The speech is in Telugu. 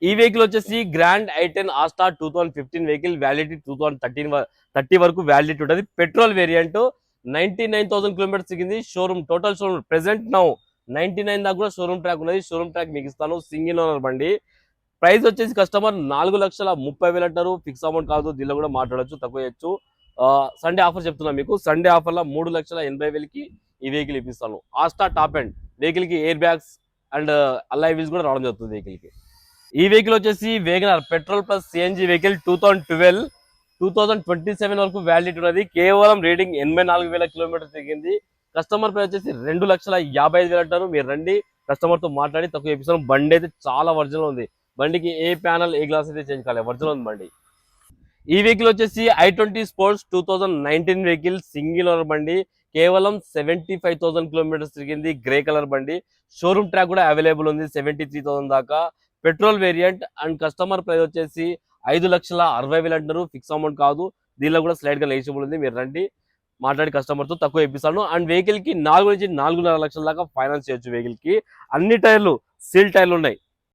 ఈ వెహికల్ వచ్చేసి గ్రాండ్ ఐ10 ఆస్టా 2015 వెహికల్, వ్యాలిడిటీ 2030 వరకు వ్యాలిడిటీ ఉంటుంది. పెట్రోల్ వేరియంట్, 99,000 కిలోమీటర్స్ తిరిగింది. Showroom total showroom present now 99 దాకా కూడా షోరూమ్ ట్రాక్ ఉన్నది. షోరూమ్ ట్రాక్ మీకు ఇస్తాను. సింగిల్ ఓనర్ బండి. ప్రైస్ వచ్చేసి కస్టమర్ 4,30,000 అంటారు. ఫిక్స్ అమౌంట్ కాదు, దీనిలో కూడా మాట్లాడొచ్చు, తక్కువ చేయొచ్చు. సండే ఆఫర్ చెప్తున్నా మీకు. సండే ఆఫర్లో 3,80,000కి ఈ వెహికల్ ఇప్పిస్తాను. ఆస్టా టాప్ ఎండ్ వెహికల్ కి air bags and alloy wheels కూడా రావడం జరుగుతుంది వెహికల్ కి. ఈ వెహికల్ వచ్చేసి WagonR petrol plus CNG vehicle 2012 2027 వరకు వ్యాలిడిటీ ఉన్నది. కేవలం రీడింగ్ 84,000 కిలోమీటర్ తిరిగింది. కస్టమర్ ప్రైస్ వచ్చేసి 2,55,000 అంటారు. మీరు రండి, కస్టమర్ తో మాట్లాడి తక్కువ చేపిస్తాను. బండి అయితే చాలా ఒరిజినల్ ఉంది. బండికి ఏ ప్యానల్ ఏ గ్లాస్ అయితే చేంజ్ కాలేదు, ఒరిజినల్ ఉంది బండి. ఈ వెహికల్ వచ్చేసి i20 sports 2019 vehicle, single owner బండి. కేవలం 75,000 కిలోమీటర్స్ తిరిగింది. గ్రే కలర్ బండి. షోరూమ్ ట్రాక్ కూడా అవైలబుల్ ఉంది 73,000 దాకా. Petrol variant and customer price వచ్చేసి 5,60,000 అంటారు. ఫిక్స్ అమౌంట్ కాదు, దీనిలో కూడా స్లైడ్ గా నెగిషియబుల్ ఉంది. మీరు రండి, మాట్లాడి కస్టమర్ తో తక్కువ ఇప్పిస్తాను. అండ్ వెహికల్ కి 4 నుంచి 4.5 లక్షల దాకా ఫైనాన్స్ చేయొచ్చు. వెహికల్ కి అన్ని టైర్లు సీల్ టైర్లు ఉన్నాయి.